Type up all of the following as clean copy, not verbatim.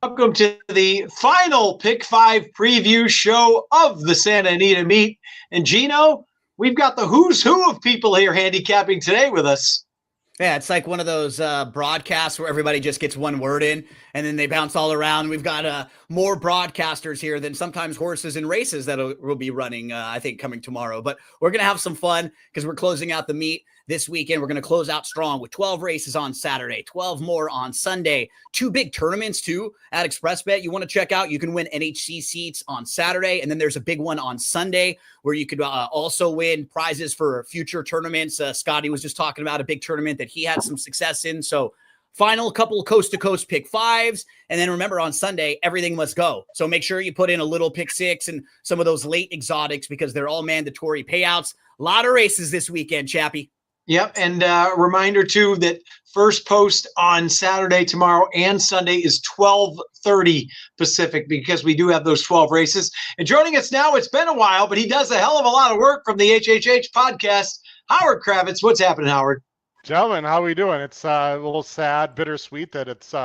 Welcome to the final Pick 5 preview show of the Santa Anita Meet. And Gino, we've got the who's who of people here handicapping today with us. Yeah, it's like one of those broadcasts where everybody just gets one word in and then they bounce all around. We've got more broadcasters here than sometimes horses and races that will be running, I think, coming tomorrow. But we're going to have some fun because we're closing out the meet this weekend. We're going to close out strong with 12 races on Saturday, 12 more on Sunday, 2 big tournaments too at ExpressBet. You want to check out, you can win NHC seats on Saturday. And then there's a big one on Sunday where you could also win prizes for future tournaments. Scotty was just talking about a big tournament that he had some success in. So final couple coast to coast pick 5s. And then remember on Sunday, everything must go. So make sure you put in a little pick 6 and some of those late exotics because they're all mandatory payouts. A lot of races this weekend, Chappie. Yep, and reminder too that first post on Saturday, tomorrow, and Sunday is 12:30 Pacific because we do have those 12 races. And joining us now, it's been a while, but he does a hell of a lot of work from the HHH podcast. Howard Kravitz, what's happening, Howard? Gentlemen, how are we doing? It's a little sad, bittersweet that it's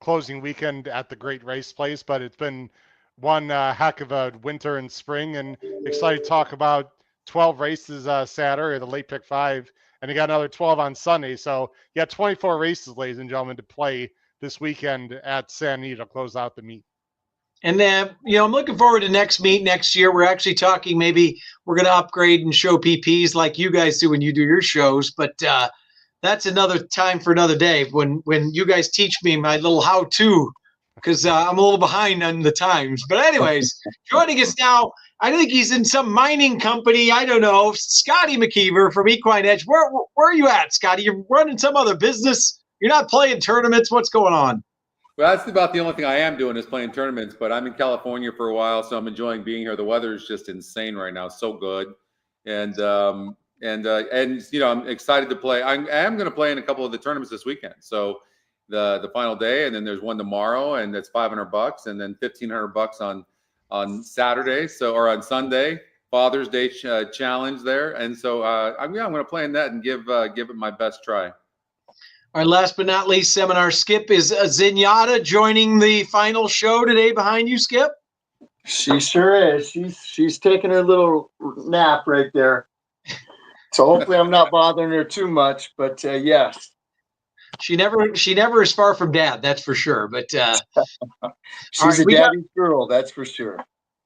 closing weekend at the Great Race Place, but it's been one heck of a winter and spring, and excited to talk about 12 races Saturday, the late pick 5. And you got another 12 on Sunday. So you got 24 races, ladies and gentlemen, to play this weekend at Santa Anita to close out the meet. And then, I'm looking forward to next meet next year. We're actually talking maybe we're going to upgrade and show PPs like you guys do when you do your shows. But that's another time for another day when you guys teach me my little how-to because I'm a little behind on the times. But anyways, joining us now, I think he's in some mining company. I don't know. Scotty McKeever from Equine Edge. Where are you at, Scotty? You're running some other business? You're not playing tournaments? What's going on? Well, that's about the only thing I am doing is playing tournaments, but I'm in California for a while, so I'm enjoying being here. The weather is just insane right now. It's so good. And I'm excited to play. I am going to play in a couple of the tournaments this weekend. So the final day, and then there's one tomorrow, and that's $500, and then $1,500 on Saturday, or on Sunday, Father's Day challenge there, and so I'm going to play in that and give it my best try. All right, last but not least, Seminar Skip is Zenyatta joining the final show today behind you, Skip. She sure is. She's taking her little nap right there. So hopefully I'm not bothering her too much, but yes. She never is far from dad, that's for sure. But she's a daddy's girl, that's for sure.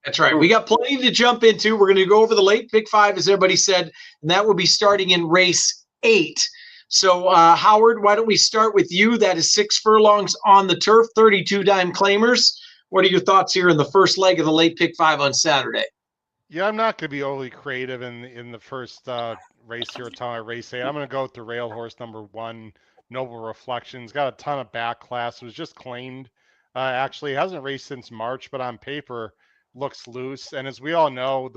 That's right. We got plenty to jump into. We're going to go over the late pick 5, as everybody said, and that will be starting in race 8. So, Howard, why don't we start with you? That is 6 furlongs on the turf, 32-time claimers. What are your thoughts here in the first leg of the late pick 5 on Saturday? Yeah, I'm not going to be overly creative in the first race here at race 8. I'm going to go with the rail horse number 1. Noble Reflections. Got a ton of back class. Was just claimed. Actually hasn't raced since March, but on paper looks loose. And as we all know,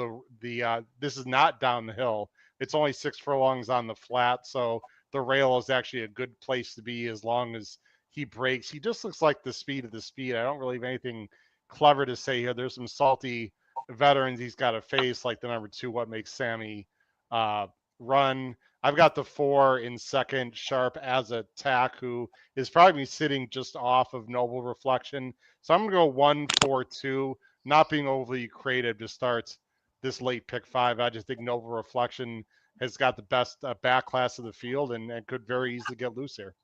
the this is not down the hill. It's only 6 furlongs on the flat, so the rail is actually a good place to be as long as he breaks. He just looks like the speed of the speed. I don't really have anything clever to say here. There's some salty veterans he's got to face, like the number 2, What Makes Sammy Run. I've got the 4 in second, Sharp as Attack, who is probably sitting just off of Noble Reflection. So I'm going to go 1, 4, 2, not being overly creative to start this late pick 5. I just think Noble Reflection has got the best back class of the field and could very easily get loose here.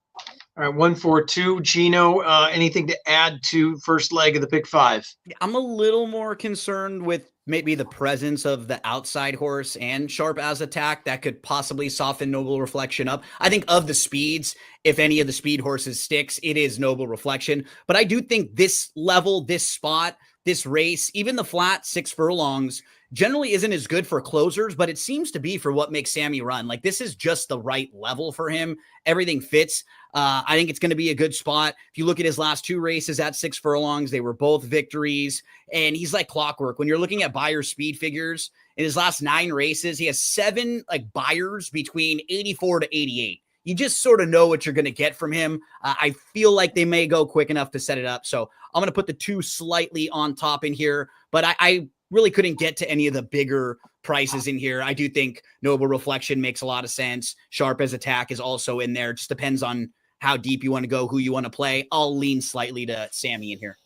All right, 1, 4, 2. Gino, anything to add to first leg of the pick 5? I'm a little more concerned with maybe the presence of the outside horse and Sharp as Attack that could possibly soften Noble Reflection up. I think of the speeds, if any of the speed horses sticks, it is Noble Reflection. But I do think this level, this spot, this race, even the flat 6 furlongs generally isn't as good for closers, but it seems to be for What Makes Sammy Run. Like, this is just the right level for him. Everything fits. I think it's going to be a good spot. If you look at his last 2 races at 6 furlongs, they were both victories, and he's like clockwork. When you're looking at Beyer speed figures, in his last 9 races, he has 7 Beyers between 84 to 88. You just sort of know what you're going to get from him. I feel like they may go quick enough to set it up. So I'm going to put the 2 slightly on top in here, but I really couldn't get to any of the bigger prices in here. I do think Noble Reflection makes a lot of sense. Sharp as Attack is also in there. Just depends on how deep you want to go, who you want to play. I'll lean slightly to Sammy in here.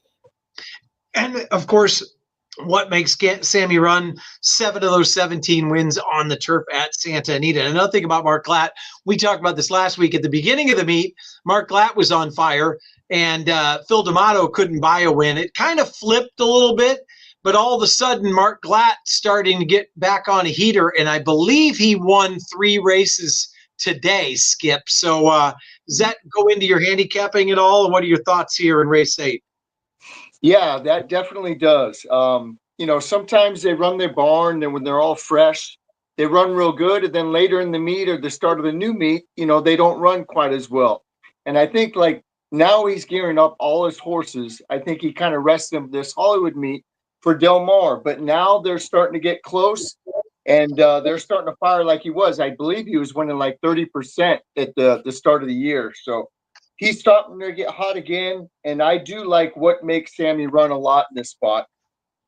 And of course, what makes Sammy run 7 of those 17 wins on the turf at Santa Anita. And another thing about Mark Glatt, we talked about this last week at the beginning of the meet. Mark Glatt was on fire, and Phil D'Amato couldn't buy a win. It kind of flipped a little bit, but all of a sudden, Mark Glatt starting to get back on a heater, and I believe he won 3 races today, Skip. So does that go into your handicapping at all? And what are your thoughts here in race 8? Yeah, that definitely does. Sometimes they run their barn, and when they're all fresh, they run real good. And then later in the meet or the start of the new meet, they don't run quite as well. And I think like now he's gearing up all his horses. I think he kind of rested them this Hollywood meet for Del Mar, but now they're starting to get close, and they're starting to fire like he was. I believe he was winning like 30% at the start of the year. So he's starting to get hot again, and I do like what makes Sammy run a lot in this spot.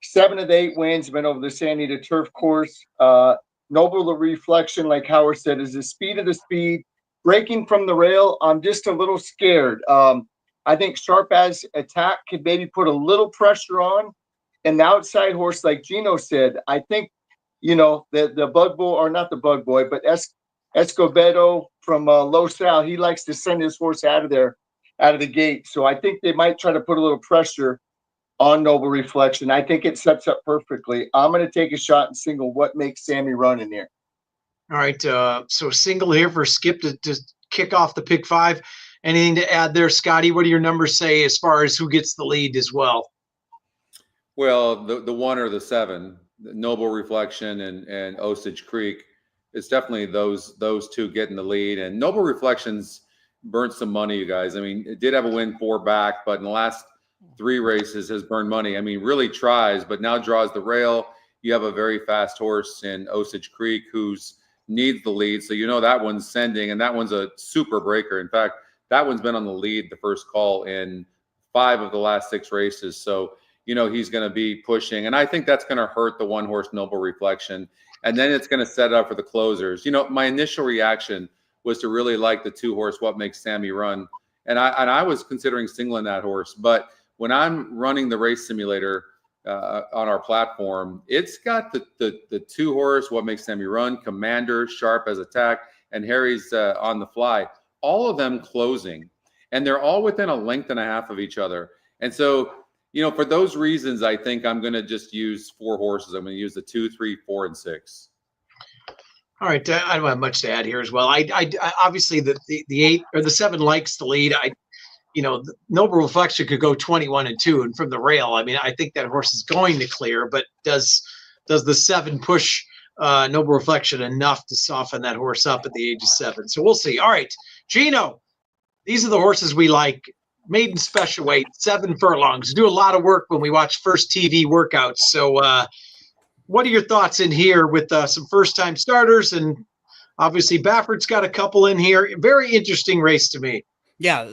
7 of the 8 wins have been over the Santa Anita turf course. Noble Reflection, like Howard said, is the speed of the speed. Breaking from the rail, I'm just a little scared. I think Sharp as Attack could maybe put a little pressure on. And the outside horse, like Gino said, I think, the bug boy, or not the bug boy, but Escobedo from Los Al, he likes to send his horse out of the gate. So I think they might try to put a little pressure on Noble Reflection. I think it sets up perfectly. I'm going to take a shot and single what makes Sammy run in here. All right. So single here for Skip to kick off the pick 5. Anything to add there, Scotty? What do your numbers say as far as who gets the lead as well? Well, the 1 or the 7, Noble Reflection and Osage Creek, it's definitely those 2 getting the lead. And Noble Reflections burnt some money, you guys. I mean, it did have a win 4 back, but in the last 3 races has burned money. I mean, really tries, but now draws the rail. You have a very fast horse in Osage Creek who's needs the lead. So that one's sending, and that one's a super breaker. In fact, that one's been on the lead the first call in 5 of the last 6 races. So he's going to be pushing, and I think that's going to hurt the 1 horse Noble Reflection, and then it's going to set it up for the closers. My initial reaction was to really like the 2 horse What Makes Sammy Run, and I was considering singling that horse, but when I'm running the race simulator on our platform, it's got the 2 horse What Makes Sammy Run, Commander, Sharp as Attack, and Harry's On the Fly, all of them closing, and they're all within a length and a half of each other. And so for those reasons, I think I'm going to just use 4 horses. I'm going to use the 2, 3, 4, and 6. All right. I don't have much to add here as well. I obviously the 8 or the 7 likes the lead. The Noble Reflection could go 21-2, and from the rail, I mean, I think that horse is going to clear. But does the 7 push Noble Reflection enough to soften that horse up at the age of 7? So we'll see. All right, Gino, these are the horses we like. Maiden special weight, 7 furlongs. Do a lot of work when we watch First TV workouts. So what are your thoughts in here with some first-time starters? And obviously Baffert's got a couple in here. Very interesting race to me. Yeah,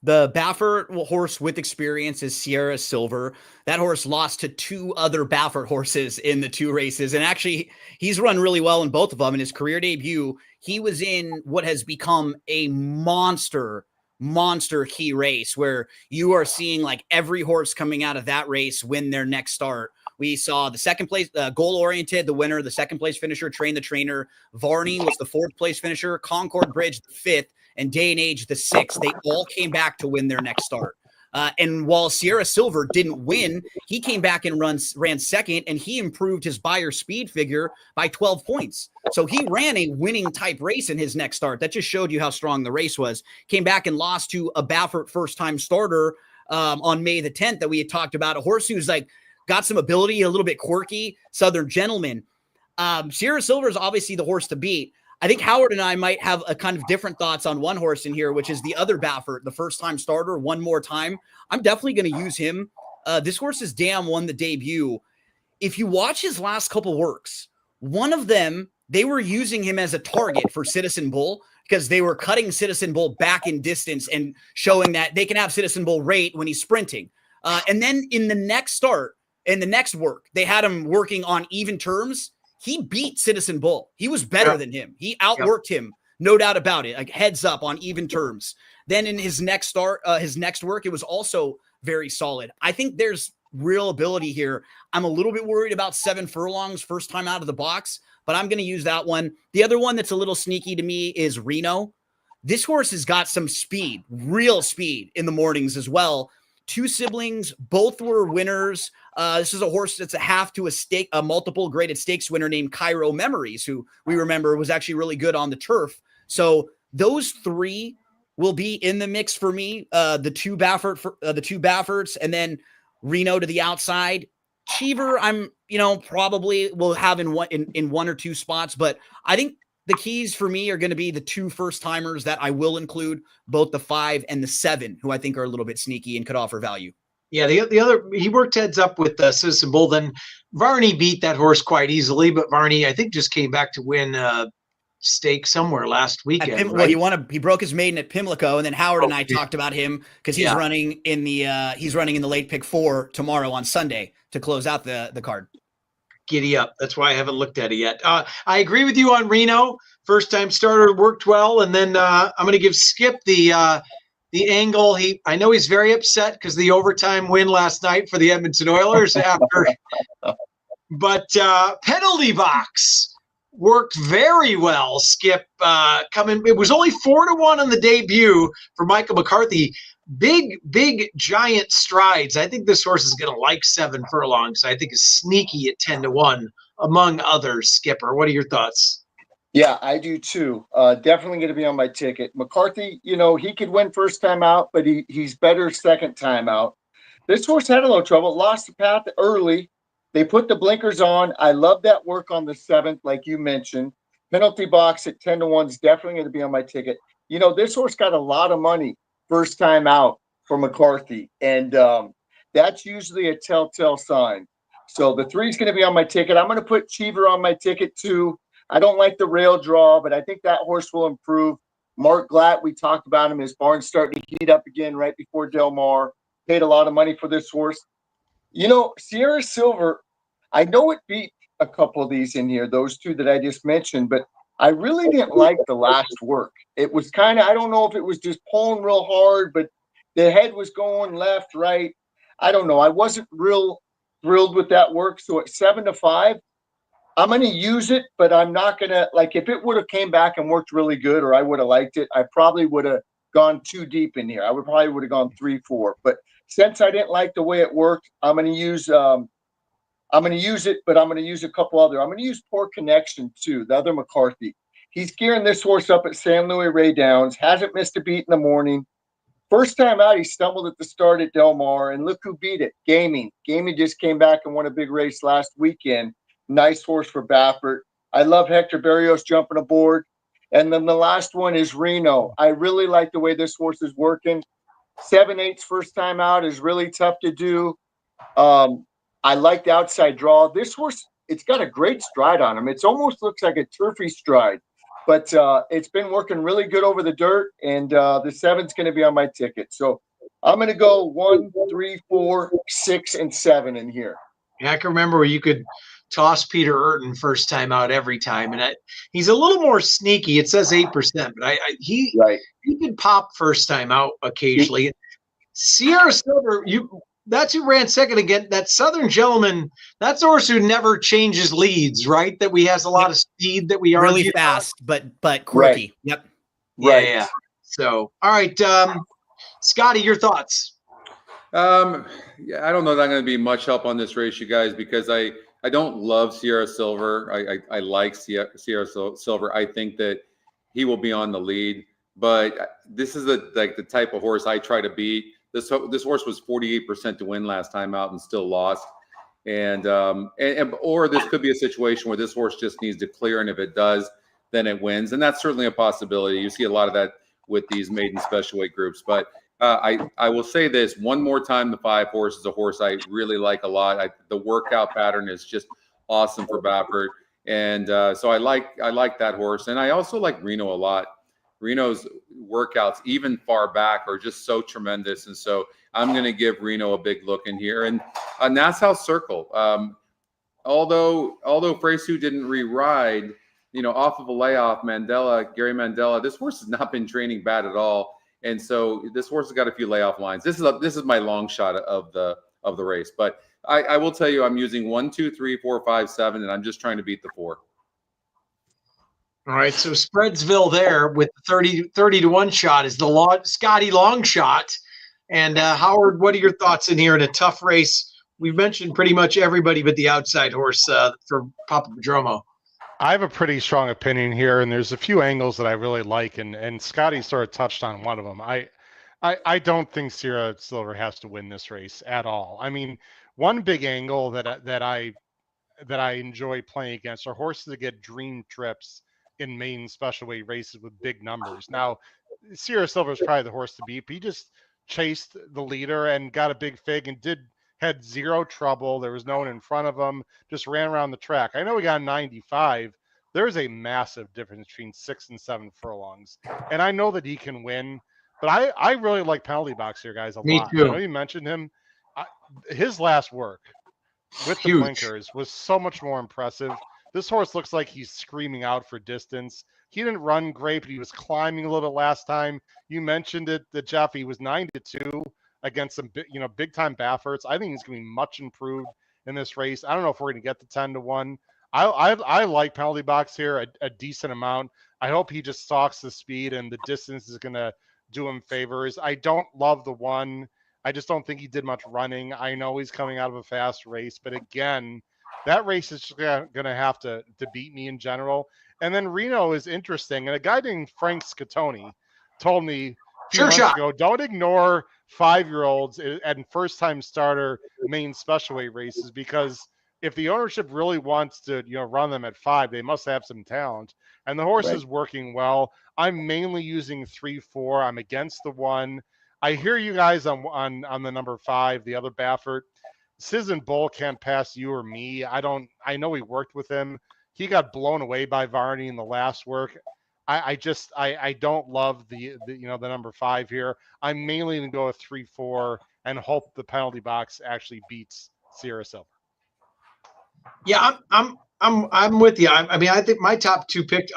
the Baffert horse with experience is Sierra Silver. That horse lost to 2 other Baffert horses in the 2 races. And actually, he's run really well in both of them. In his career debut, he was in what has become a monster key race where you are seeing like every horse coming out of that race win their next start. We saw the 2nd place, goal-oriented, the winner, the 2nd place finisher, Train the Trainer. Varney was the 4th place finisher, Concord Bridge the 5th, and Day and Age the 6th. They all came back to win their next start. And while Sierra Silver didn't win, he came back and ran 2nd, and he improved his buyer speed figure by 12 points. So he ran a winning type race in his next start. That just showed you how strong the race was. Came back and lost to a Baffert first-time starter on May the 10th that we had talked about, a horse who's like got some ability, a little bit quirky, Southern Gentleman. Sierra Silver is obviously the horse to beat. I think Howard and I might have a kind of different thoughts on 1 horse in here, which is the other Baffert, the first-time starter, One More Time. I'm definitely going to use him. This horse's dam won the debut. If you watch his last couple works, one of them, they were using him as a target for Citizen Bull because they were cutting Citizen Bull back in distance and showing that they can have Citizen Bull rate when he's sprinting. And then in the next start, in the next work, they had him working on even terms. He beat Citizen Bull. He was better than him. He outworked him, no doubt about it. Like heads up on even terms. Then in his next start, his next work, it was also very solid. I think there's real ability here. I'm a little bit worried about 7 furlongs first time out of the box, but I'm going to use that one. The other one that's a little sneaky to me is Reno. This horse has got some speed, real speed in the mornings as well. 2 siblings, both were winners. This is a horse that's a half to a multiple graded stakes winner named Cairo Memories, who we remember was actually really good on the turf. So those 3 will be in the mix for me. The two Bafferts, and then Reno to the outside. Cheever, I'm probably will have in 1 or 2 spots, but I think the keys for me are going to be the 2 first timers that I will include, both the 5 and the 7, who I think are a little bit sneaky and could offer value. Yeah, the other, he worked heads up with Citizen Bull. Then Varney beat that horse quite easily, but Varney, I think, just came back to win stake somewhere last weekend. Well, he broke his maiden at Pimlico, and then Howard and I talked about him because he's running in the late pick 4 tomorrow on Sunday to close out the card. Giddy up. That's why I haven't looked at it yet. I agree with you on Reno. First time starter, worked well. And then I'm going to give Skip the angle. I know he's very upset because the overtime win last night for the Edmonton Oilers but penalty box worked very well. Skip it was only 4-1 on the debut for Michael McCarthy. Big giant strides. I think this horse is going to like 7 furlongs. I think is sneaky at 10-1 among others. Skipper, what are your thoughts? Yeah, I do too. Definitely going to be on my ticket. McCarthy, he could win first time out, but he's better second time out. This horse had a little trouble, lost the path early. They put the blinkers on. I love that work on the 7th, like you mentioned. Penalty box at 10-1 is definitely going to be on my ticket. This horse got a lot of money first time out for McCarthy. And that's usually a telltale sign. So the 3 is going to be on my ticket. I'm going to put Cheever on my ticket too. I don't like the rail draw, but I think that horse will improve. Mark Glatt, we talked about him. His barn's starting to heat up again right before Del Mar. Paid a lot of money for this horse. Sierra Silver, I know it beat a couple of these in here, those 2 that I just mentioned, but I really didn't like the last work. It was kind of, I don't know if it was just pulling real hard, but the head was going left, right. I don't know. I wasn't real thrilled with that work. So at 7-5, I'm going to use it, but I'm not going to, if it would have came back and worked really good, or I would have liked it, I probably would have gone too deep in here. I would have gone 3-4. But since I didn't like the way it worked, I'm going to use it, but I'm going to use a couple other. I'm going to use Poor Connection too, the other McCarthy. He's gearing this horse up at San Luis Ray Downs, hasn't missed a beat in the morning. First time out, he stumbled at the start at Del Mar, and look who beat it, Gaming. Gaming just came back and won a big race last weekend. Nice horse for Baffert. I love Hector Berrios jumping aboard. And then the last one is Reno. I really like the way this horse is working. 7/8 first time out is really tough to do. I like the outside draw. This horse, it's got a great stride on him. It almost looks like a turfy stride, but it's been working really good over the dirt, and the 7's going to be on my ticket. So I'm going to go 1, 3, 4, 6, and 7 in here. Yeah, I can remember where you could toss Peter Urton first time out every time, and he's a little more sneaky. It says 8%, but he could pop first time out occasionally. Sierra Silver, that's who ran second again. That Southern Gentleman, that's a horse who never changes leads, right? That we has a lot of speed that we are really fast, but quirky. Right. Yep. Yeah. So, all right, Scotty, your thoughts? Yeah, I don't know that I'm going to be much help on this race, you guys, because I don't love Sierra Silver. I like Sierra Silver. I think that he will be on the lead, but this is the type of horse I try to beat. This horse was 48% to win last time out and still lost. Or this could be a situation where this horse just needs to clear, and if it does, then it wins. And that's certainly a possibility. You see a lot of that with these maiden special weight groups. But I will say this one more time: the 5 horse is a horse I really like a lot. The workout pattern is just awesome for Baffert, and so I like that horse. And I also like Reno a lot. Reno's workouts, even far back, are just so tremendous. And so I'm going to give Reno a big look in here. And Nassau Circle, although Freysu didn't re-ride, off of a layoff, Gary Mandela, this horse has not been training bad at all. And so this horse has got a few layoff lines. This is my long shot of the race. But I will tell you, I'm using 1, 2, 3, 4, 5, 7, and I'm just trying to beat the 4. All right, so Spreadsville there with the 30 to 1 shot is the Scotty long shot. And Howard, what are your thoughts in here in a tough race? We've mentioned pretty much everybody but the outside horse for Papa Padromo. I have a pretty strong opinion here, and there's a few angles that I really like, and Scotty sort of touched on one of them. I don't think Sierra Silver has to win this race at all. I mean, one big angle that I enjoy playing against are horses that get dream trips in main special weight races with big numbers. Now, Sierra Silver is probably the horse to beat, but he just chased the leader and got a big fig and had zero trouble. There was no one in front of him, just ran around the track. I know he got 95. There's a massive difference between 6 and 7 furlongs. And I know that he can win, but I really like Penalty Box here, guys, a Me lot. too. I know you mentioned him. His last work with the Huge. blinkers was so much more impressive. This horse looks like he's screaming out for distance. He didn't run great, but he was climbing a little bit last time. You mentioned it, that Jeff, he was 9-2 against some big time Bafferts. I think he's going to be much improved in this race. I don't know if we're going to get to 10 to 1. I like Penalty Box here a decent amount. I hope he just stalks the speed and the distance is going to do him favors. I don't love the 1. I just don't think he did much running. I know he's coming out of a fast race, but again, that race is going to have to beat me in general. And then Reno is interesting. And a guy named Frank Scatoni told me a few months ago, don't ignore 5-year-olds and first-time starter main special weight races, because if the ownership really wants to run them at 5, they must have some talent. And the horse is working well. I'm mainly using 3-4. I'm against the 1. I hear you guys on the number 5, the other Baffert. Citizen Bull can't pass you or me. I know he worked with him. He got blown away by Varney in the last work. I don't love the number 5 here. I'm mainly going to go with 3-4 and hope the Penalty Box actually beats Sierra Silver. Yeah, I'm with you. I mean, I think my top 2 picked.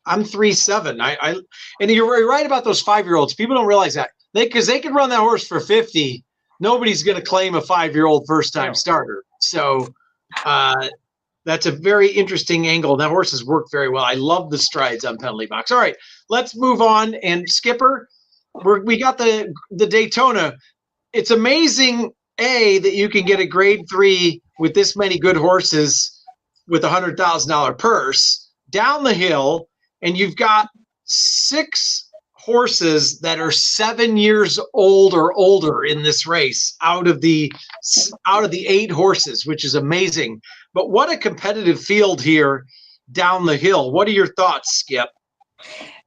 I'm 3-7. And you're right about those 5-year-olds. People don't realize that because they can run that horse for 50. Nobody's going to claim a 5-year-old first-time starter. So that's a very interesting angle. That horse has worked very well. I love the strides on Penalty Box. All right, let's move on. And Skipper, we got the Daytona. It's amazing, that you can get a grade 3 with this many good horses with a $100,000 purse down the hill, and you've got 6 horses that are 7 years old or older in this race out of the 8 horses, which is amazing. But what a competitive field here down the hill. What are your thoughts, Skip?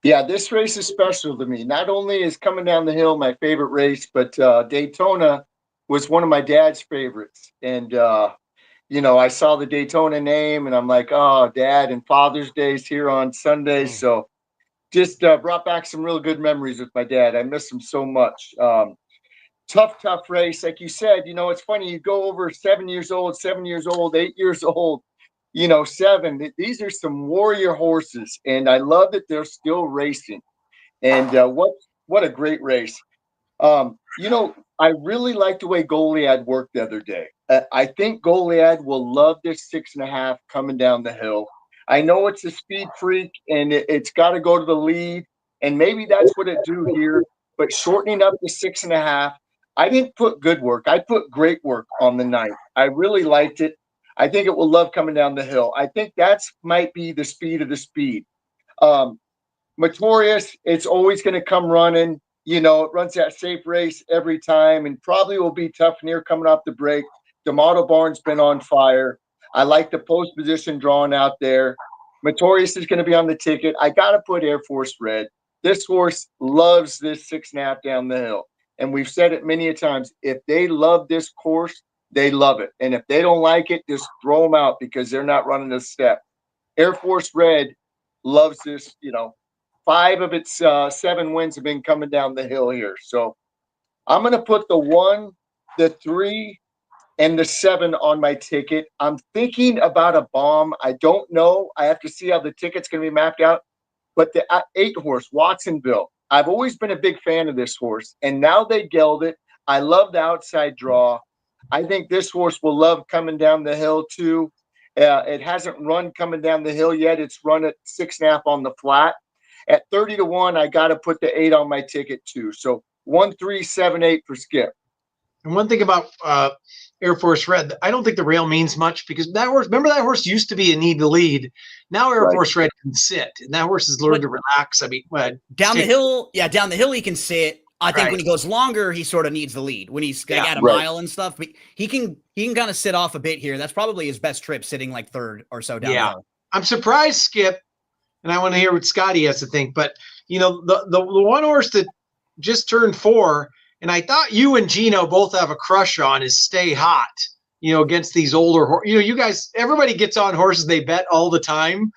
Yeah, this race is special to me. Not only is coming down the hill my favorite race, but Daytona was one of my dad's favorites. And, I saw the Daytona name and I'm like, oh, Dad, and Father's Day's here on Sunday. So just brought back some real good memories with my dad. I miss him so much. Tough race. Like you said, it's funny. You go over 7 years old, 8 years old, 7. These are some warrior horses. And I love that they're still racing. And what a great race. I really like the way Goliad worked the other day. I think Goliad will love this 6.5 coming down the hill. I know it's a speed freak and it's got to go to the lead, and maybe that's what it do here. But shortening up to 6.5, I didn't put good work. I put great work on the 9th. I really liked it. I think it will love coming down the hill. I think that's might be the speed of the speed. Notorious, it's always going to come running. It runs that safe race every time and probably will be tough near coming off the break. D'Amato Barnes been on fire. I like the post position drawn out there. Notorious is going to be on the ticket. I got to put Air Force Red. This horse loves this 6.5 down the hill. And we've said it many a times. If they love this course, they love it. And if they don't like it, just throw them out because they're not running a step. Air Force Red loves this, 5 of its 7 wins have been coming down the hill here. So I'm going to put the 1, the 3, and the 7 on my ticket. I'm thinking about a bomb. I don't know. I have to see how the ticket's going to be mapped out. But the 8 horse, Watsonville, I've always been a big fan of this horse, and now they gelled it. I love the outside draw. I think this horse will love coming down the hill too. It hasn't run coming down the hill yet. It's run at 6.5 on the flat. At 30-1, I got to put the 8 on my ticket too. So 1, 3, 7, 8 for Skip. And one thing about Air Force Red, I don't think the rail means much because that horse, remember that horse used to be a need to lead. Now Air Force Red can sit, and that horse has learned to relax. I mean, down the hill he can sit. I think when he goes longer, he sort of needs the lead. When he's got a mile and stuff, but he can kind of sit off a bit here. That's probably his best trip, sitting like third or so down the hill. I'm surprised, Skip, and I want to hear what Scotty has to think. But the one horse that just turned 4. And I thought you and Gino both have a crush on is Stay Hot, against these older horses. You guys, everybody gets on horses they bet all the time.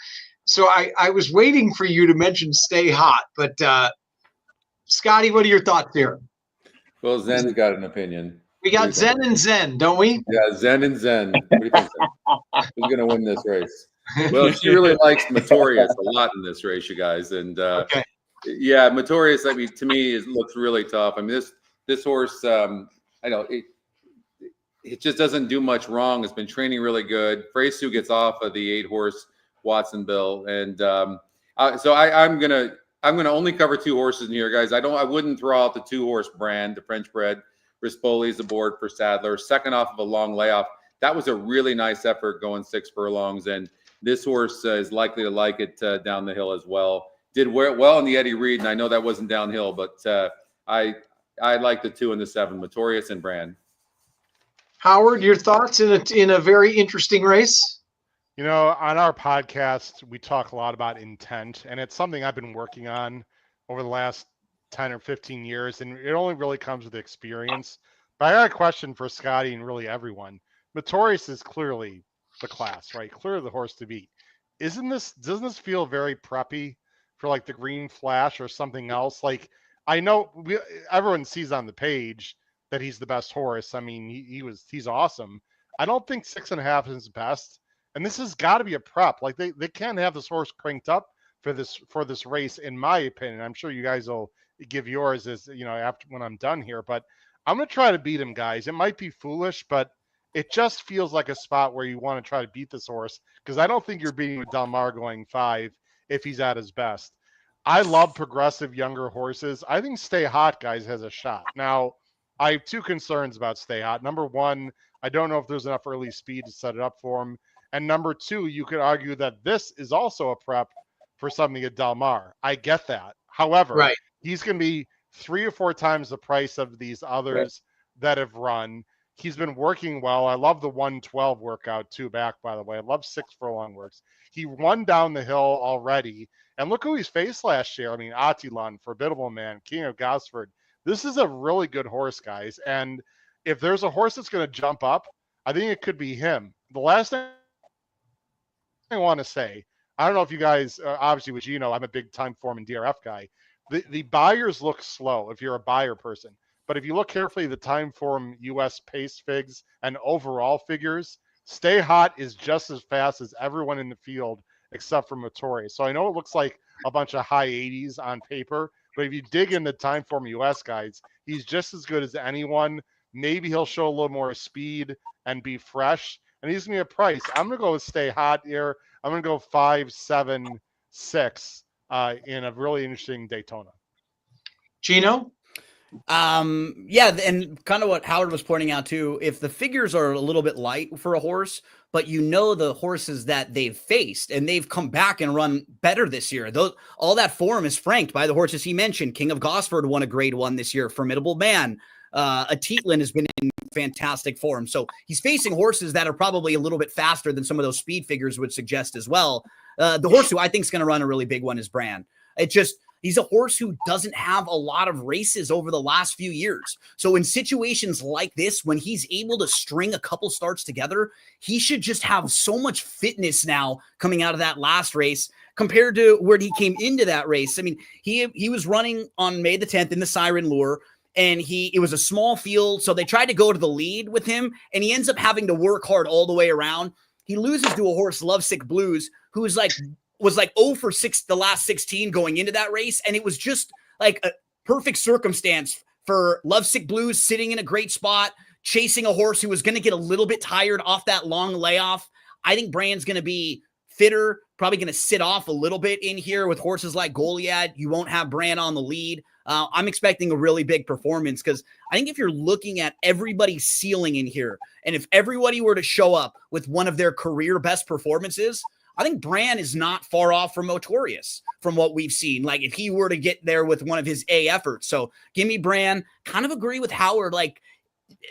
So I was waiting for you to mention Stay Hot. But Scotty, what are your thoughts here? Well, Zen's got an opinion. We got Zen and Zen, don't we? Yeah, Zen and Zen. What do you think, Zen? Who's going to win this race? Well, she really likes Notorious a lot in this race, you guys. And yeah, Notorious, I mean, to me, looks really tough. I mean, this horse, I know it just doesn't do much wrong. It's been training really good. Freysu gets off of the 8-horse Watsonville, and so I'm gonna only cover 2 horses in here, guys. I wouldn't throw out the 2-horse Brand, the French bred. Rispoli is aboard for Sadler, second off of a long layoff. That was a really nice effort going 6 furlongs, and this horse is likely to like it down the hill as well. Did well in the Eddie Reed, and I know that wasn't downhill, but I like the 2 and the 7, Notorious and Brand. Howard, your thoughts in a very interesting race? On our podcast, we talk a lot about intent, and it's something I've been working on over the last 10 or 15 years, and it only really comes with experience. But I got a question for Scotty and really everyone. Notorious is clearly the class, right? Clearly the horse to beat. Doesn't this feel very preppy for like the Green Flash or something else? Like, I know everyone sees on the page that he's the best horse. I mean, he's awesome. I don't think 6.5 is his best, and this has got to be a prep. Like they can't have this horse cranked up for this race, in my opinion. I'm sure you guys will give yours as after when I'm done here. But I'm gonna try to beat him, guys. It might be foolish, but it just feels like a spot where you want to try to beat this horse because I don't think you're beating with Del Mar going 5 if he's at his best. I love progressive younger horses. I think Stay Hot, guys, has a shot. Now, I have 2 concerns about Stay Hot. Number 1, I don't know if there's enough early speed to set it up for him. And number 2, you could argue that this is also a prep for something at Del Mar. I get that. However, he's going to be 3 or 4 times the price of these others that have run. He's been working well. I love the 112 workout, 2 back, by the way. I love 6 furlong works. He won down the hill already. And look who he's faced last year. I mean, Atilan, Formidable Man, King of Gosford. This is a really good horse, guys. And if there's a horse that's going to jump up, I think it could be him. The last thing I want to say, I don't know if you guys, obviously with Gino, I'm a big time form and DRF guy. The buyers look slow if you're a buyer person. But if you look carefully, the time form US pace figs and overall figures, Stay Hot is just as fast as everyone in the field except for Notorious. So I know it looks like a bunch of high 80s on paper, but if you dig into time form US guides, he's just as good as anyone. Maybe he'll show a little more speed and be fresh. And he's going to be a price. I'm going to go with Stay Hot here. I'm going to go 5, 7, 6 in a really interesting Daytona. Gino? Yeah, and kind of what Howard was pointing out too, if the figures are a little bit light for a horse, but the horses that they've faced and they've come back and run better this year. All that form is franked by the horses he mentioned. King of Gosford won a grade 1 this year. Formidable Man. Atilan has been in fantastic form. So he's facing horses that are probably a little bit faster than some of those speed figures would suggest as well. The horse who I think is going to run a really big one is Brand. He's a horse who doesn't have a lot of races over the last few years. So in situations like this, when he's able to string a couple starts together, he should just have so much fitness now coming out of that last race compared to where he came into that race. I mean, he was running on May the 10th in the Siren Lure, and it was a small field. So they tried to go to the lead with him, and he ends up having to work hard all the way around. He loses to a horse, Lovesick Blues, who was like 0 for 6 the last 16 going into that race. And it was just like a perfect circumstance for Lovesick Blues sitting in a great spot, chasing a horse who was going to get a little bit tired off that long layoff. I think Bran's going to be fitter, probably going to sit off a little bit in here with horses like Goliad. You won't have Bran on the lead. I'm expecting a really big performance because I think if you're looking at everybody's ceiling in here, and if everybody were to show up with one of their career best performances, I think Bran is not far off from Motorius from what we've seen. Like if he were to get there with one of his A efforts. So give me Bran. Kind of agree with Howard. Like,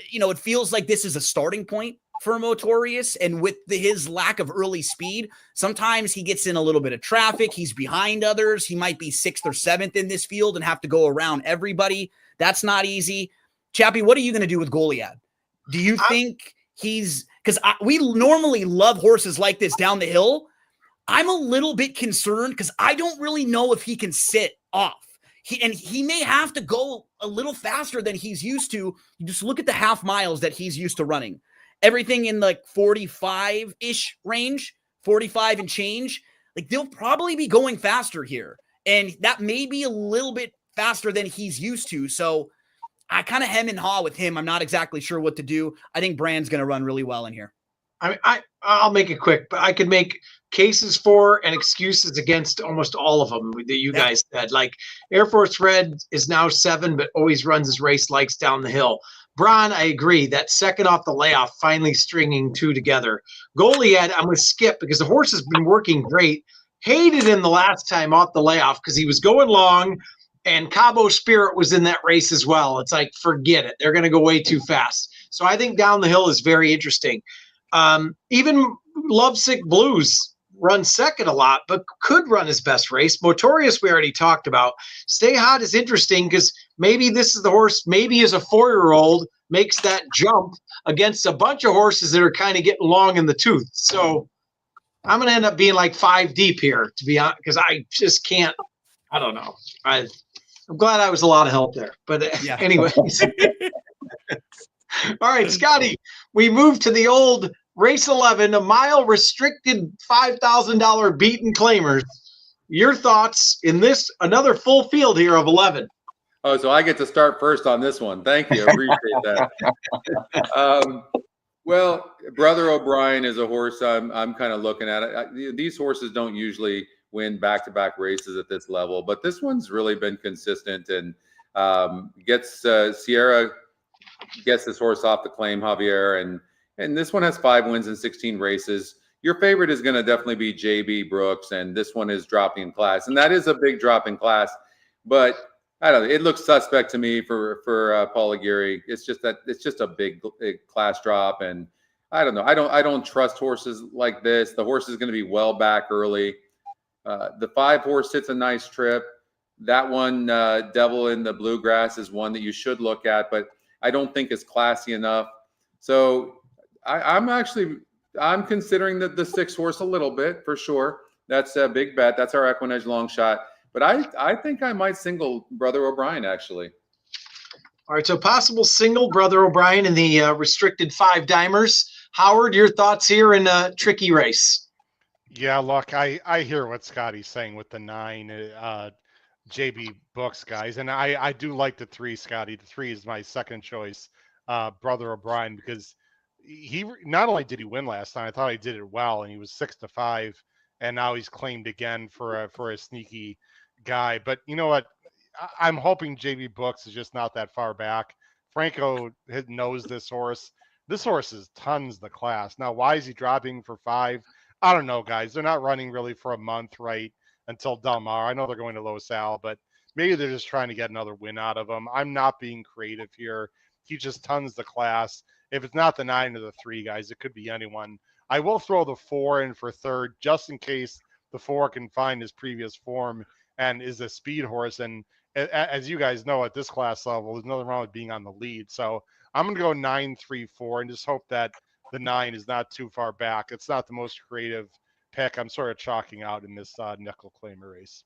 you know, it feels like this is a starting point for Motorius, and with his lack of early speed, sometimes he gets in a little bit of traffic. He's behind others. He might be 6th or 7th in this field and have to go around everybody. That's not easy. Chappie, what are you going to do with Goliad? Do you think he's – because we normally love horses like this down the hill. I'm a little bit concerned because I don't really know if he can sit off. He may have to go a little faster than he's used to. You just look at the half miles that he's used to running. Everything in like 45-ish range, 45 and change. Like they'll probably be going faster here. And that may be a little bit faster than he's used to. So I kind of hem and haw with him. I'm not exactly sure what to do. I think Bran's going to run really well in here. I'll make it quick, but I could make cases for and excuses against almost all of them that you guys said. Like Air Force Red is now 7, but always runs his race likes down the hill. Bron, I agree. That second off the layoff, finally stringing 2 together. Goliad, I'm going to skip because the horse has been working great. Hated him the last time off the layoff because he was going long, and Cabo Spirit was in that race as well. It's like, forget it. They're going to go way too fast. So I think down the hill is very interesting. Even Lovesick Blues runs second a lot, but could run his best race. Motorius, we already talked about. Stay Hot is interesting because maybe this is the horse, maybe as a 4-year-old, makes that jump against a bunch of horses that are kind of getting long in the tooth. So I'm going to end up being like 5 deep here, to be honest, because I just can't. I don't know. I'm glad I was a lot of help there. But anyways. All right, Scotty, we moved to the old race 11, a mile restricted $5,000 beaten claimers. Your thoughts in this, another full field here of 11. Oh, so I get to start first on this one. Thank you. I appreciate that. Well, Brother O'Brien is a horse I'm kind of looking at. These horses don't usually win back-to-back races at this level, but this one's really been consistent and Sierra gets this horse off the claim, Javier, and this one has 5 wins in 16 races. Your favorite is going to definitely be JB Brooks, and this one is dropping in class, and that is a big drop in class. But I don't know, it looks suspect to me for Paul Aguirre. It's just a big class drop, and I don't know. I don't trust horses like this. The horse is going to be well back early. The 5 horse hits a nice trip. That one, Devil in the Bluegrass, is one that you should look at, but I don't think it's classy enough. So I'm considering the 6 horse a little bit for sure. That's a big bet. That's our Equinedge long shot. But I think I might single Brother O'Brien actually. All right, so possible single Brother O'Brien in the restricted 5 dimers. Howard, your thoughts here in a tricky race? Yeah, look, I hear what Scotty's saying with the 9 JB Books guys, and I do like the 3, Scotty. The 3 is my second choice, Brother O'Brien, because he not only did he win last time, I thought he did it well, and he was 6-5, and now he's claimed again for a sneaky guy. But you know what? I'm hoping JB Books is just not that far back. Franco knows this horse. This horse is tons the class. Now, why is he dropping for 5? I don't know, guys. They're not running really for a month, right, until Del Mar. I know they're going to Los Al, but maybe they're just trying to get another win out of him. I'm not being creative here. He just tons the class. If it's not the 9 or the 3, guys, it could be anyone. I will throw the 4 in for third, just in case the 4 can find his previous form and is a speed horse. And as you guys know, at this class level, there's nothing wrong with being on the lead. So I'm going to go 9, 3, 4 and just hope that the 9 is not too far back. It's not the most creative pick. I'm sort of chalking out in this nickel claimer race.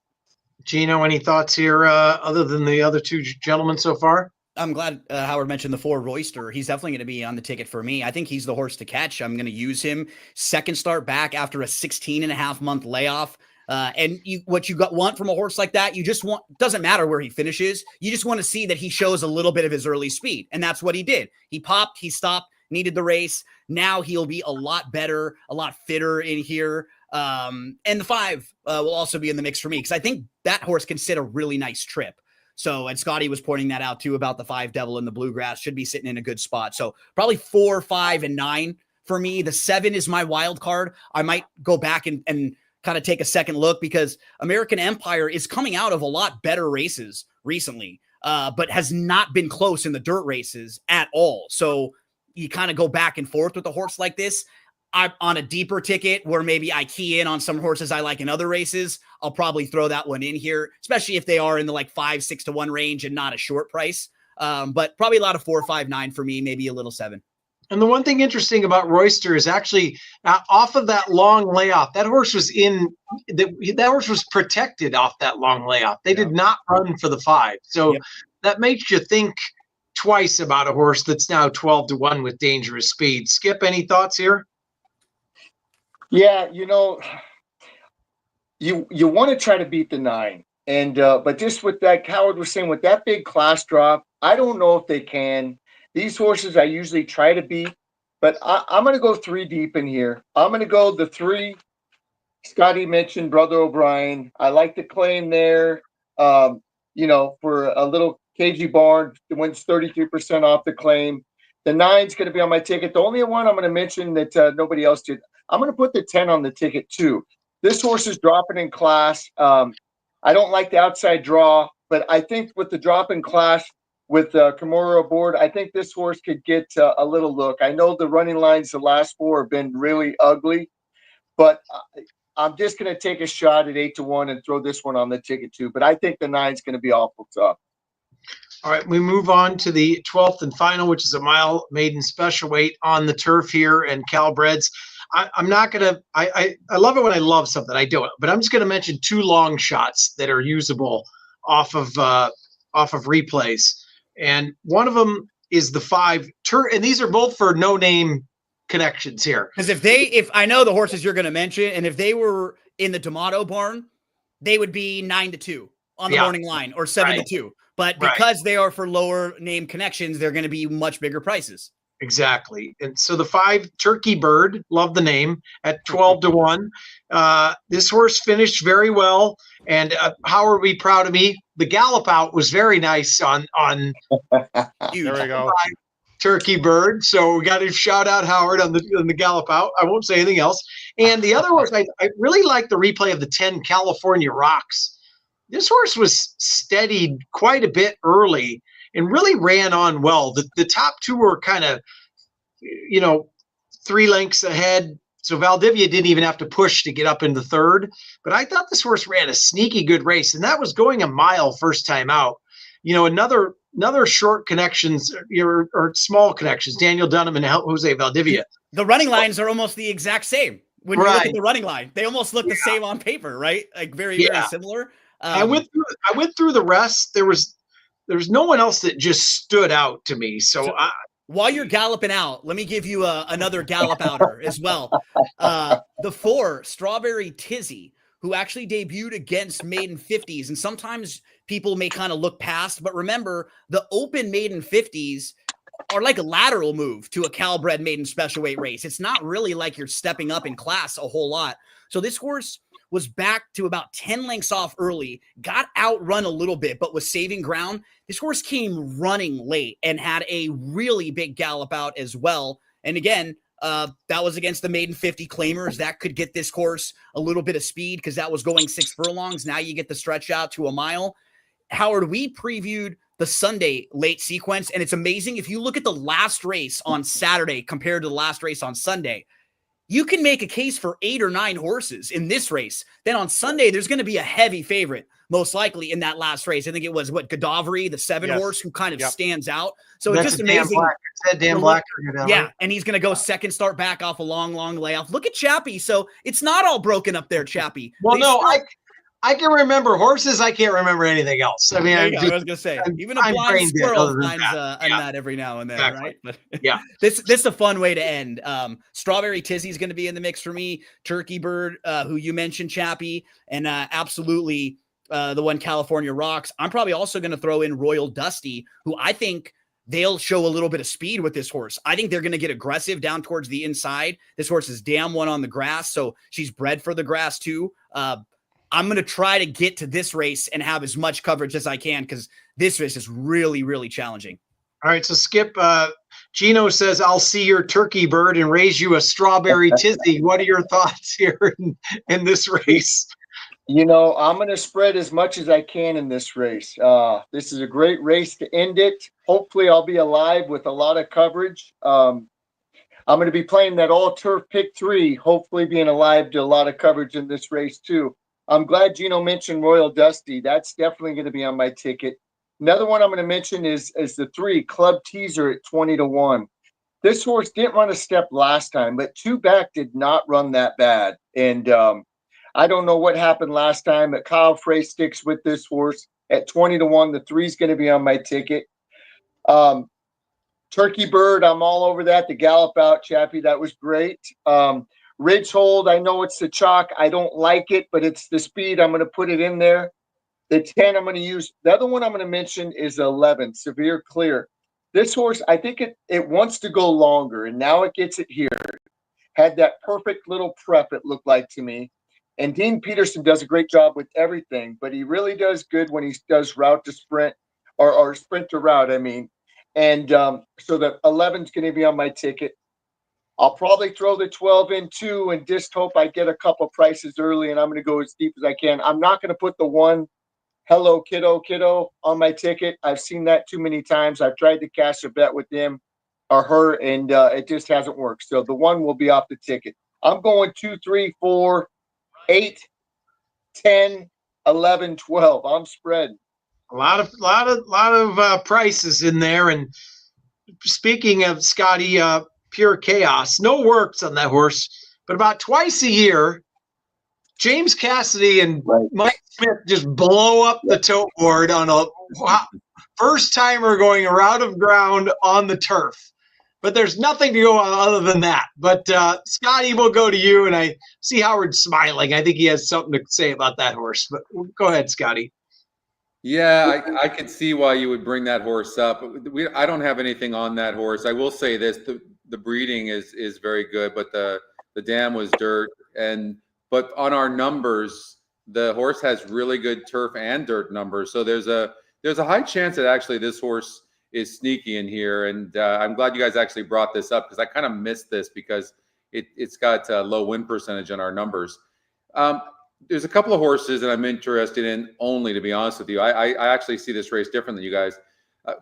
Gino, any thoughts here other than the other 2 gentlemen so far? I'm glad Howard mentioned the 4 Royster. He's definitely going to be on the ticket for me. I think he's the horse to catch. I'm going to use him. Second start back after a 16.5-month layoff. And what you want from a horse like that, you just want, doesn't matter where he finishes. You just want to see that he shows a little bit of his early speed. And that's what he did. He popped, he stopped, needed the race. Now he'll be a lot better, a lot fitter in here. And the 5 will also be in the mix for me, because I think that horse can sit a really nice trip. So, and Scotty was pointing that out too about the 5 Devil in the Bluegrass, should be sitting in a good spot. So probably 4, 5, and 9 for me. The 7 is my wild card. I might go back and kind of take a second look, because American Empire is coming out of a lot better races recently, but has not been close in the dirt races at all. So you kind of go back and forth with a horse like this. I'm on a deeper ticket where maybe I key in on some horses I like in other races. I'll probably throw that one in here, especially if they are in the like 5, 6 to 1 range and not a short price. But probably a lot of 4, 5, 9 for me, maybe a little 7. And the one thing interesting about Royster is actually off of that long layoff, that horse was that horse was protected off that long layoff. They did not run for the 5. So that makes you think twice about a horse that's now 12 to 1 with dangerous speed. Skip, any thoughts here? Yeah, you want to try to beat the 9. And but just with that, Howard was saying, with that big class drop, I don't know if they can. These horses I usually try to beat, but I'm going to go 3 deep in here. I'm going to go the 3 Scotty mentioned, Brother O'Brien. I like the claim there, for a little KG Barn, it wins 33% off the claim. The 9's going to be on my ticket. The only one I'm going to mention that nobody else did, I'm going to put the 10 on the ticket too. This horse is dropping in class. I don't like the outside draw, but I think with the drop in class, with Kimura aboard, I think this horse could get a little look. I know the running lines the last 4 have been really ugly, but I'm just going to take a shot at 8 to 1 and throw this one on the ticket too. But I think the 9's going to be awful tough. All right, we move on to the 12th and final, which is a mile maiden special weight on the turf here, and Calbreds. I'm not going to – I love it when I love something. I do it. But I'm just going to mention 2 long shots that are usable off of replays. And one of them is the 5 and these are both for no name connections here. Because if I know the horses you're going to mention, and if they were in the D'Amato barn, they would be 9 to 2 on the morning line, or 7 to 2. But because they are for lower name connections, they're going to be much bigger prices. Exactly. And so the 5 Turkey Bird, love the name, at 12 to 1. This horse finished very well. And Howard would be proud of me. The gallop out was very nice on there we go. Turkey Bird. So we got to shout out Howard on the gallop out. I won't say anything else. And the other horse, I really like the replay of the 10 California Rocks. This horse was steadied quite a bit early and really ran on well. The top 2 were kind of, 3 lengths ahead. So Valdivia didn't even have to push to get up in the 3rd. But I thought this horse ran a sneaky good race, and that was going a mile first time out. Another short connections or small connections, Daniel Dunham and Jose Valdivia. The running lines are almost the exact same. When you look at the running line, they almost look the same on paper, right? Like very similar. I went through the rest. There was no one else that just stood out to me. So while you're galloping out, let me give you another gallop outer as well. The 4 Strawberry Tizzy, who actually debuted against maiden 50s, and sometimes people may kind of look past, but remember the open maiden 50s are like a lateral move to a Calbred maiden special weight race. It's not really like you're stepping up in class a whole lot. So this horse was back to about 10 lengths off early, got outrun a little bit, but was saving ground. This horse came running late and had a really big gallop out as well. And again, that was against the maiden 50 claimers. That could get this horse a little bit of speed because that was going 6 furlongs. Now you get the stretch out to a mile. Howard, we previewed the Sunday late sequence, and it's amazing. If you look at the last race on Saturday compared to the last race on Sunday, you can make a case for 8 or 9 horses in this race. Then on Sunday, there's going to be a heavy favorite, most likely in that last race. I think it was Godavari, the 7 horse, who kind of stands out. So it's just amazing. Dan Black. Yeah, and he's going to go second start back off a long layoff. Look at Chappie. So it's not all broken up there, Chappie. Well, I can remember horses. I can't remember anything else. I mean, There you go. I was gonna say, even a I'm blind brain dead squirrel other than finds that. a Yeah, nut every now and then, exactly. right? But Yeah. this is a fun way to end. Strawberry Tizzy is going to be in the mix for me. Turkey Bird, who you mentioned, Chappie, and absolutely the one California Rocks. I'm probably also going to throw in Royal Dusty, who I think they'll show a little bit of speed with this horse. I think they're going to get aggressive down towards the inside. This horse is damn one on the grass, so she's bred for the grass too. I'm going to try to get to this race and have as much coverage as I can because this race is really, really challenging. All right, so Skip, Gino says, I'll see your Turkey Bird and raise you a Strawberry Tizzy. What are your thoughts here in this race? You know, I'm going to spread as much as I can in this race. This is a great race to end it. Hopefully, I'll be alive with a lot of coverage. I'm going to be playing that all-turf pick 3, hopefully being alive to a lot of coverage in this race, too. I'm glad Gino mentioned Royal Dusty. That's definitely going to be on my ticket. Another one I'm going to mention is the 3, Club Teaser at 20-1. This horse didn't run a step last time, but 2 back did not run that bad. And I don't know what happened last time, but Kyle Frey sticks with this horse at 20-1. The 3 is going to be on my ticket. Turkey Bird, I'm all over that. The gallop out, Chappie, that was great. Ridge Hold, I know it's the chalk. I don't like it, but it's the speed. I'm going to put it in there. The 10 I'm going to use. The other one I'm going to mention is 11, Severe Clear. This horse, I think it wants to go longer, and now it gets it here. Had that perfect little prep, it looked like to me. And Dean Peterson does a great job with everything, but he really does good when he does route to sprint or sprint to route, I mean. And so the 11 is going to be on my ticket. I'll probably throw the 12 in too and just hope I get a couple prices early, and I'm going to go as deep as I can. I'm not going to put the 1 Hello Kiddo on my ticket. I've seen that too many times. I've tried to cash a bet with him or her, and it just hasn't worked. So the 1 will be off the ticket. I'm going 2, 3, 4, 8, 10, 11, 12. I'm spreading. A lot of prices in there. And speaking of Scotty, Pure Chaos, no works on that horse, but about twice a year, James Cassidy and Mike Smith just blow up the tote board on a first timer going a route of ground on the turf. But there's nothing to go on other than that. But Scotty, will go to you, and I see Howard smiling. I think he has something to say about that horse. But go ahead, Scotty. Yeah, I could see why you would bring that horse up. I don't have anything on that horse. I will say this: the breeding is very good, but the dam was dirt. But on our numbers, the horse has really good turf and dirt numbers. So there's a high chance that actually this horse is sneaky in here. And I'm glad you guys actually brought this up because I kind of missed this because it's got a low win percentage on our numbers. There's a couple of horses that I'm interested in only, to be honest with you. I actually see this race different than you guys.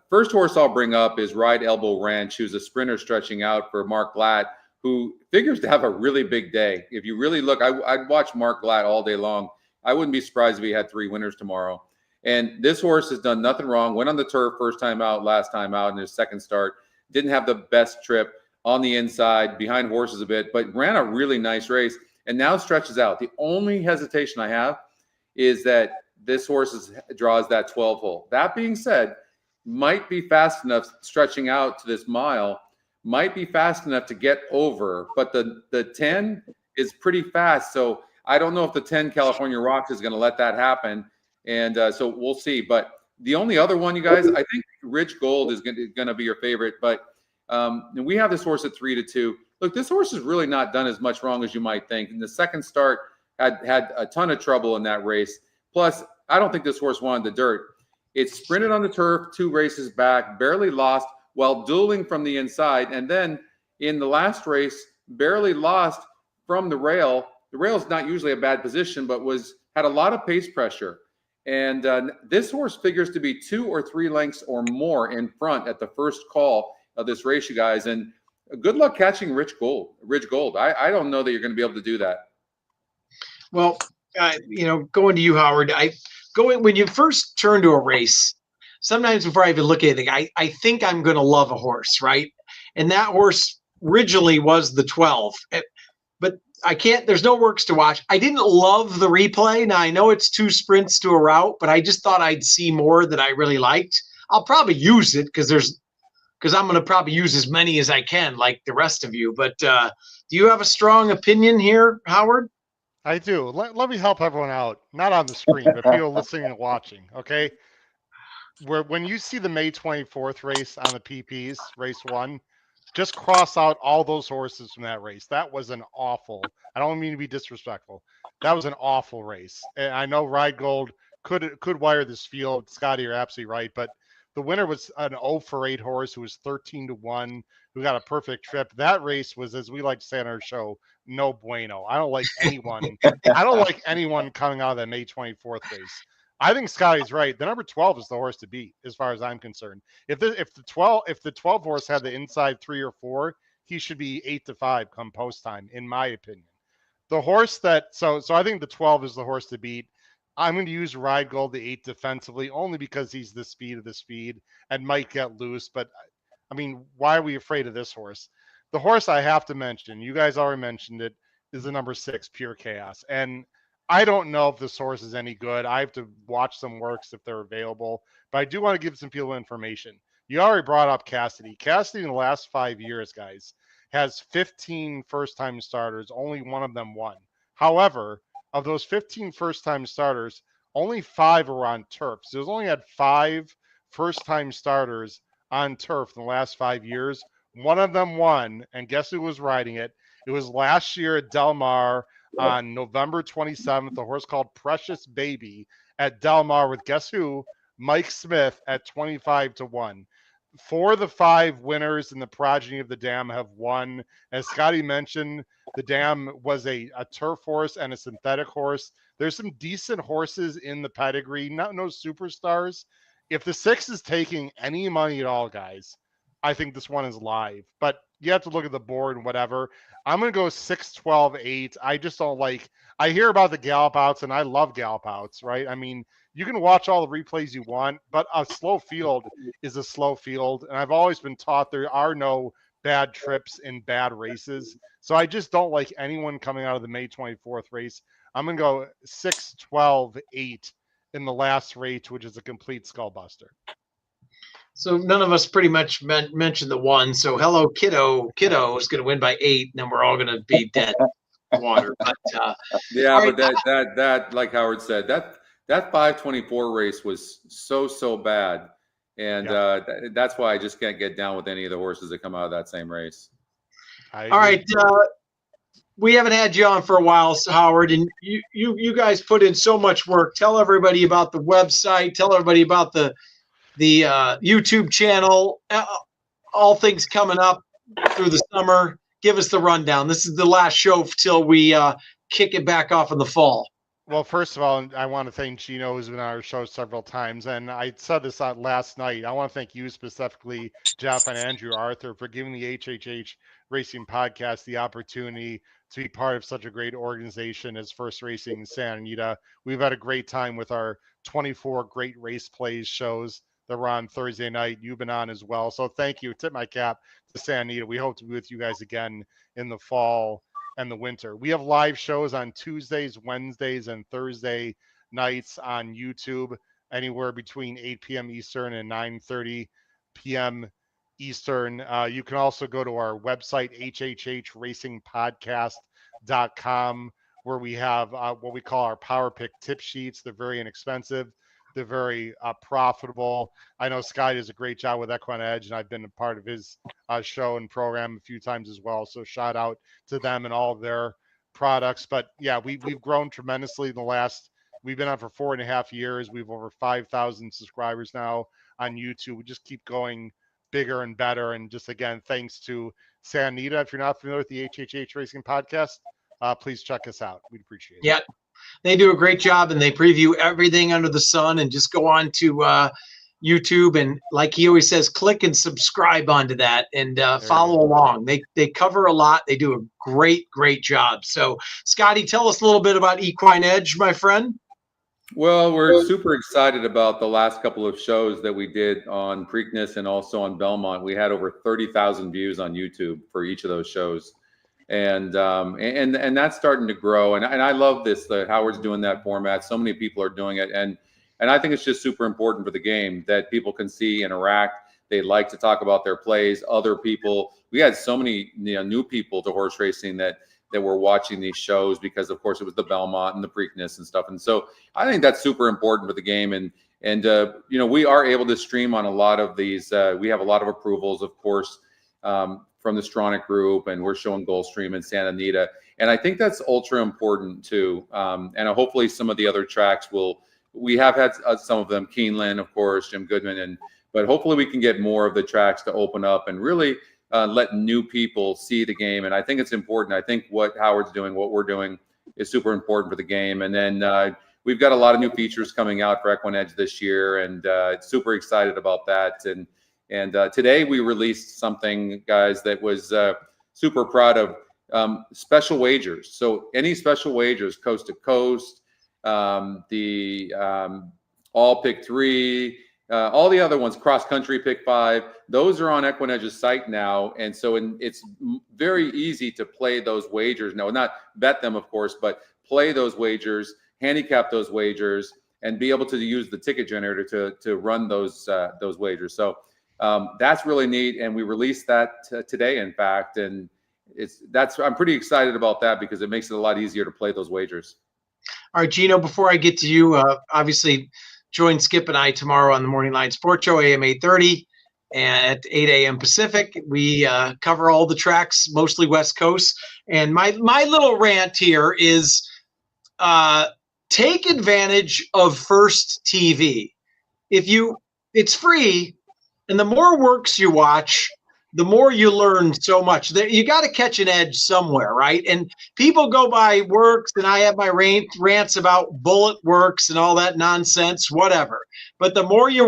First horse I'll bring up is Ride Elbow Ranch, who's a sprinter stretching out for Mark Glatt, who figures to have a really big day. If you really look, I'd watch Mark Glatt all day long. I wouldn't be surprised if he had 3 winners tomorrow. And this horse has done nothing wrong. Went on the turf first time out, last time out in his second start. Didn't have the best trip on the inside, behind horses a bit, but ran a really nice race and now stretches out. The only hesitation I have is that this horse draws that 12 hole. That being said, might be fast enough stretching out to this mile, might be fast enough to get over, but the 10 is pretty fast. So I don't know if the 10 California Rocks is going to let that happen. And so we'll see. But the only other one, you guys, I think Rich Gold is going to be your favorite. But we have this horse at 3-2. Look, this horse has really not done as much wrong as you might think. In the second start, had a ton of trouble in that race. Plus, I don't think this horse wanted the dirt. It sprinted on the turf 2 races back, barely lost while dueling from the inside. And then in the last race, barely lost from the rail. The rail is not usually a bad position, but had a lot of pace pressure. And this horse figures to be 2 or 3 lengths or more in front at the first call of this race, you guys. And good luck catching Ridge Gold. I don't know that you're going to be able to do that. Well, going to you, Howard, when you first turn to a race, sometimes before I even look at anything, I think I'm going to love a horse, right? And that horse originally was the 12. But I can't. There's no works to watch. I didn't love the replay. Now I know it's 2 sprints to a route, but I just thought I'd see more that I really liked. I'll probably use it because I'm going to probably use as many as I can, like the rest of you. But do you have a strong opinion here, Howard? I do. Let me help everyone out. Not on the screen, but people listening and watching. Okay. When you see the May 24th race on the PPs, race 1, just cross out all those horses from that race. That was an awful. I don't mean to be disrespectful. That was an awful race. And I know Ride Gold could wire this field. Scotty, you're absolutely right. But the winner was an 0-for-8 horse who was 13-1, who got a perfect trip. That race was, as we like to say on our show, no bueno. I don't like anyone. I don't like anyone coming out of that May 24th race. I think Scotty's right. The number 12 is the horse to beat, as far as I'm concerned. If the 12 horse had the inside 3 or 4, he should be 8-5 come post time, in my opinion. The horse that so I think the 12 is the horse to beat. I'm going to use Ride Gold the 8 defensively, only because he's the speed of the speed and might get loose. But I mean, why are we afraid of this horse? The horse I have to mention, you guys already mentioned it, is the number 6, Pure Chaos. And I don't know if this horse is any good. I have to watch some works if they're available, but I do want to give some people information. You already brought up Cassidy. Cassidy in the last 5 years, guys, has 15 first-time starters. Only one of them won. However, of those 15 first-time starters, only 5 were on turf. So he's only had 5 first-time starters on turf in the last 5 years. One of them won, and guess who was riding it? It was last year at Del Mar on November 27th, a horse called Precious Baby at Del Mar with guess who? Mike Smith at 25-1. 4 of the 5 winners in the progeny of the Dam have won. As Scotty mentioned, the Dam was a turf horse and a synthetic horse. There's some decent horses in the pedigree, no superstars. If the 6 is taking any money at all, guys, I think this one is live. But you have to look at the board and whatever. I'm going to go 6, 12, 8. I just don't like – I hear about the gallop outs, and I love gallop outs, right? I mean, you can watch all the replays you want, but a slow field is a slow field. And I've always been taught there are no bad trips in bad races. So I just don't like anyone coming out of the May 24th race. I'm going to go 6, 12, 8 in the last race, which is a complete skullbuster. So none of us pretty much mentioned the 1. So Hello Kiddo is going to win by 8, and then we're all going to be dead in water. But yeah, right. but that like Howard said, that 524 race was so bad, and that's why I just can't get down with any of the horses that come out of that same race. All right, we haven't had you on for a while, Howard, and you guys put in so much work. Tell everybody about the website. Tell everybody about the YouTube channel, all things coming up through the summer. Give us the rundown. This is the last show till we kick it back off in the fall. Well, first of all, I want to thank Gino, who's been on our show several times. And I said this last night. I want to thank you specifically, Jeff and Andrew Arthur, for giving the HHH Racing Podcast the opportunity to be part of such a great organization as First Racing in Santa Anita. We've had a great time with our 24 great race plays shows that were on Thursday night. You've been on as well. So thank you. Tip my cap to Santa Anita. We hope to be with you guys again in the fall and the winter. We have live shows on Tuesdays, Wednesdays, and Thursday nights on YouTube, anywhere between 8 p.m. Eastern and 9:30 p.m. Eastern. You can also go to our website, hhhracingpodcast.com, where we have what we call our Power Pick tip sheets. They're very inexpensive. They're very profitable. I know Scott does a great job with Equine Edge, and I've been a part of his show and program a few times as well. So shout out to them and all of their products. But yeah, we've grown tremendously in the last. We've been on for 4.5 years. We've over 5,000 subscribers now on YouTube. We just keep going bigger and better. And just again, thanks to Santa Anita. If you're not familiar with the HHH Racing Podcast, please check us out. We'd appreciate it. Yeah. They do a great job, and they preview everything under the sun. And just go on to YouTube, and like he always says, click and subscribe onto that, and follow along. They cover a lot. They do a great job. So, Scotty, tell us a little bit about Equine Edge, my friend. Well, we're super excited about the last couple of shows that we did on Preakness and also on Belmont. We had over 30,000 views on YouTube for each of those shows. And that's starting to grow. And I love this, that Howard's doing that format. So many people are doing it. And I think it's just super important for the game that people can see, interact. They like to talk about their plays. Other people, we had so many new people to horse racing that were watching these shows because, of course, it was the Belmont and the Preakness and stuff. And so I think that's super important for the game. And we are able to stream on a lot of these. We have a lot of approvals, of course, from the Stronach Group, and we're showing Gulfstream and Santa Anita. And I think that's ultra important too. And hopefully some of the other tracks we have had some of them, Keeneland, of course, Jim Goodman, but hopefully we can get more of the tracks to open up and really let new people see the game. And I think it's important. I think what Howard's doing, what we're doing is super important for the game. And then we've got a lot of new features coming out for Equine Edge this year, and super excited about that. And today we released something, guys, that was super proud of, special wagers. So any special wagers, coast to coast, the all pick 3, all the other ones, cross country pick 5, those are on Equine Edge's site now. And so it's very easy to play those wagers. No, not bet them, of course, but play those wagers, handicap those wagers, and be able to use the ticket generator to run those wagers. So that's really neat. And we released that today, in fact, and I'm pretty excited about that because it makes it a lot easier to play those wagers. All right, Gino, before I get to you, obviously join Skip and I tomorrow on the Morning Line Sports Show, AM 830 at 8 a.m. Pacific. We cover all the tracks, mostly West Coast. And my little rant here is take advantage of First TV. It's free, and the more works you watch, the more you learn so much. You got to catch an edge somewhere, right? And people go by works, and I have my rants about bullet works and all that nonsense, whatever. But the more you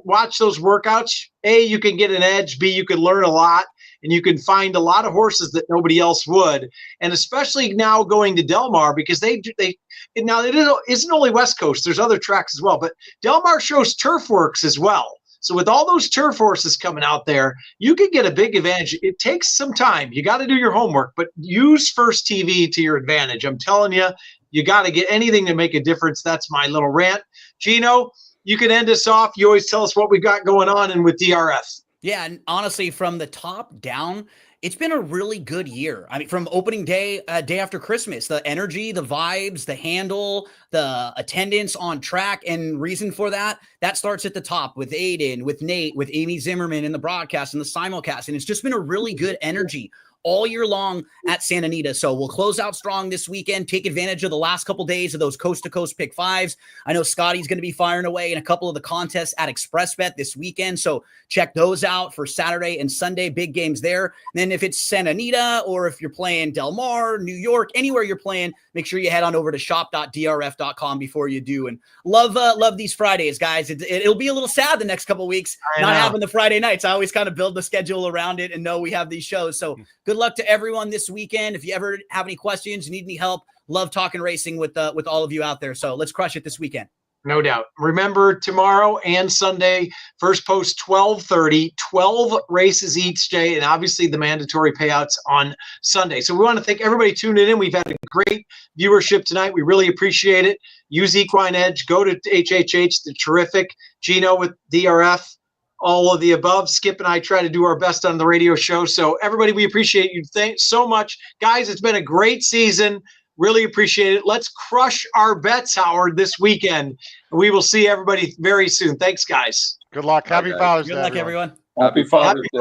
watch those workouts, A, you can get an edge, B, you can learn a lot, and you can find a lot of horses that nobody else would. And especially now going to Del Mar, because now it isn't only West Coast, there's other tracks as well, but Del Mar shows turf works as well. So with all those turf horses coming out there, you can get a big advantage. It takes some time. You got to do your homework, but use First TV to your advantage. I'm telling you, you got to get anything to make a difference. That's my little rant. Gino, you can end us off. You always tell us what we got going on and with DRF. Yeah, and honestly, from the top down, it's been a really good year. I mean, from opening day, day after Christmas, the energy, the vibes, the handle, the attendance on track, and reason for that starts at the top with Aiden, with Nate, with Amy Zimmerman in the broadcast and the simulcast. And it's just been a really good energy all year long at Santa Anita. So we'll close out strong this weekend. Take advantage of the last couple days of those coast-to-coast pick 5s. I know Scotty's going to be firing away in a couple of the contests at ExpressBet this weekend. So check those out for Saturday and Sunday. Big games there. And then if it's Santa Anita or if you're playing Del Mar, New York, anywhere you're playing, make sure you head on over to shop.drf.com before you do. And love these Fridays, guys. It'll be a little sad the next couple of weeks not having the Friday nights. I always kind of build the schedule around it and know we have these shows. So good luck to everyone this weekend. If you ever have any questions, need any help, love talking racing with all of you out there. So let's crush it this weekend. No doubt. Remember, tomorrow and Sunday, first post 12:30, 12 races each day, and obviously the mandatory payouts on Sunday. So we want to thank everybody tuning in. We've had a great viewership tonight. We really appreciate it. Use Equine Edge. Go to HHH. They're terrific. Gino with DRF. All of the above. Skip and I try to do our best on the radio show. So everybody, we appreciate you. Thanks so much. Guys, it's been a great season. Really appreciate it. Let's crush our bets, Howard, this weekend. We will see everybody very soon. Thanks, guys. Good luck. Happy Father's Day. Good luck, everyone. Happy Father's Day.